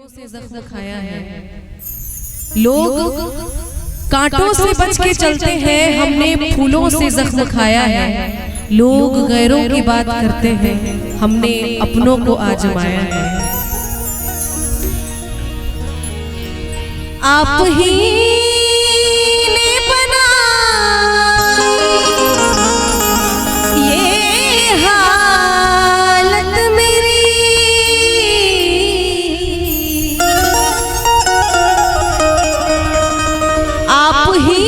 से जख्म खाया है। लोग कांटों से बच के चलते हैं, हमने फूलों से जख्म खाया है। लोग गैरों की बात करते हैं, हमने अपनों को आजमाया है। आप ही ने बनाई ये हालत मेरी, आप ही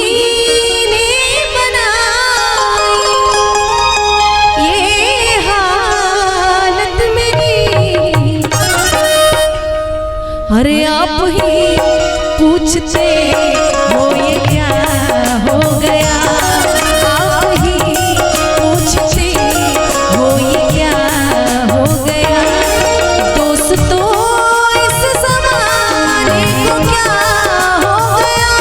ने बनाई ये हालत मेरी। अरे आप ही पूछते हो ये क्या हो गया, आप ही पूछते हो ये क्या हो गया। दोस्तों इस ज़माने को क्या हो गया,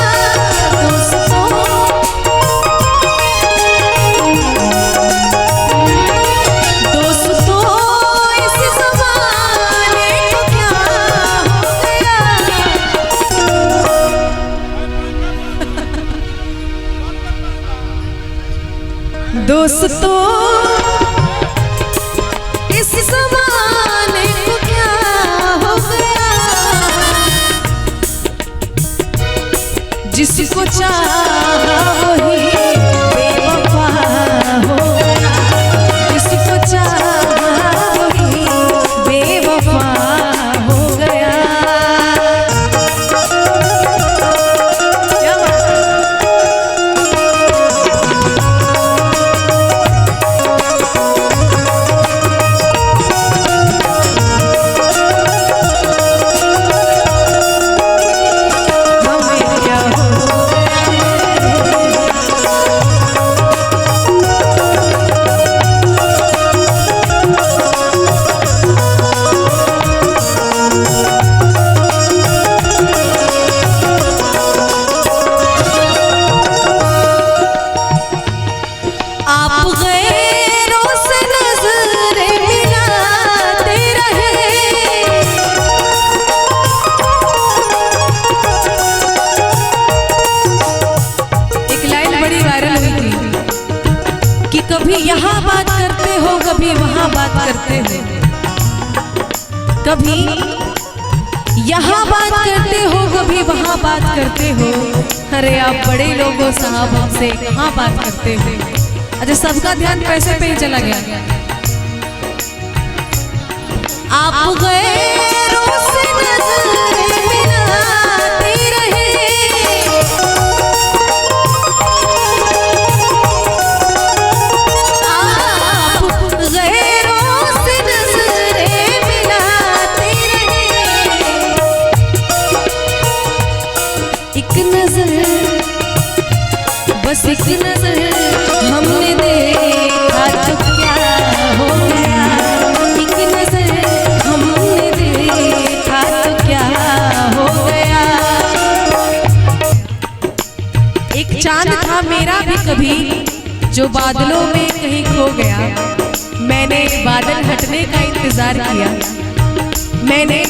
दोस्तों इस ज़माने को क्या हो गया। दोस्तों इस ज़माने को क्या हो गया। जिसको चाहा वही बेवफा हो गया, जिसको चाहा वही बेवफा हो गया। आप गैरों से नज़रें मिलाते रहे, एक लाइन बड़ी वायरल हुई थी कि कभी यहाँ बात करते हो कभी वहाँ बात करते हो, कभी यहाँ बात करते हो कभी वहाँ बात करते हो। अरे आप बड़े लोगों साहब हमसे कहाँ बात करते हो। अच्छा, सबका ध्यान पैसे पे ही चला गया। आप गैरों से नज़रें मिलाते रहे, आप गैरों से नज़रें मिलाते रहे। एक नजर, बस एक नजर हमने देखा तो क्या हो गया। एक नजर हमने देखा तो क्या हो गया। एक चांद था मेरा भी कभी जो बादलों में कहीं खो गया। मैंने बादल हटने का इंतजार किया, मैंने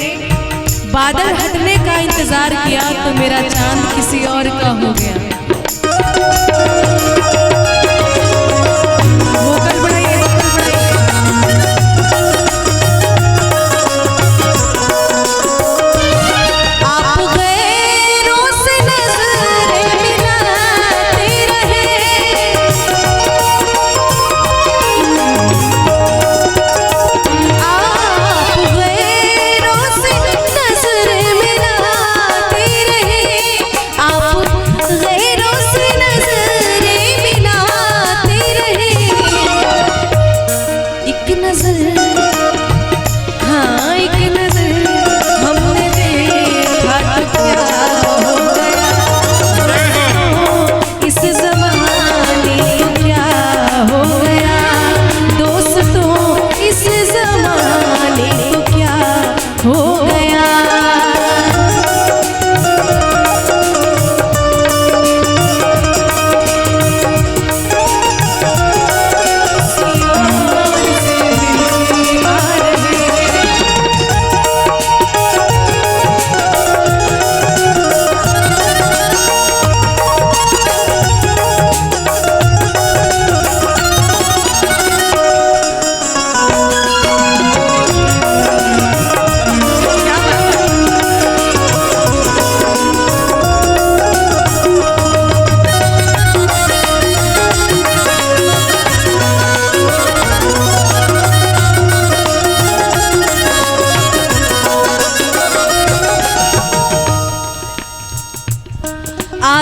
बादल हटने का इंतजार किया तो मेरा चांद किसी और का हो गया। गैरों से नज़रें मिला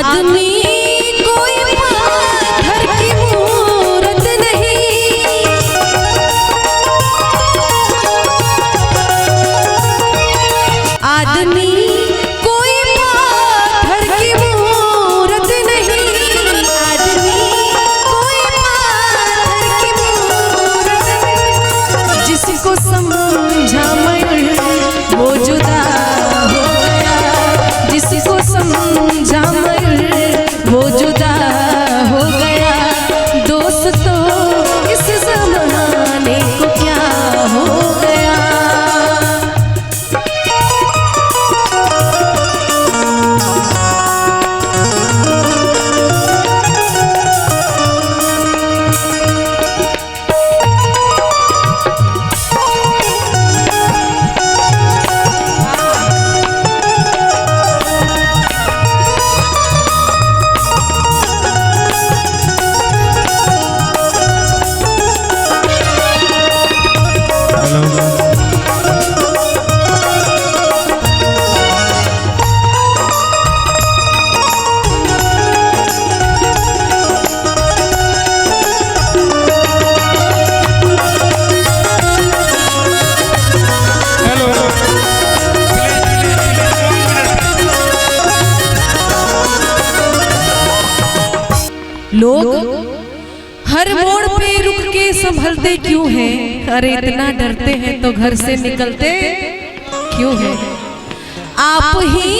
आदमी कोई पत्थर की मूरत नहीं, आदमी कोई पत्थर की मूरत नहीं, आदमी कोई पत्थर की मूरत नहीं। जिसको समझा मैं वो जुदा हो गया, जिसको समझा मैं वो जुदा हो गया। दोस्तों इस ज़माने को क्या हो गया। लोग हर मोड़ पे रुक के संभलते क्यों हैं, अरे इतना डरते हैं तो घर से निकलते क्यों हैं। आप ही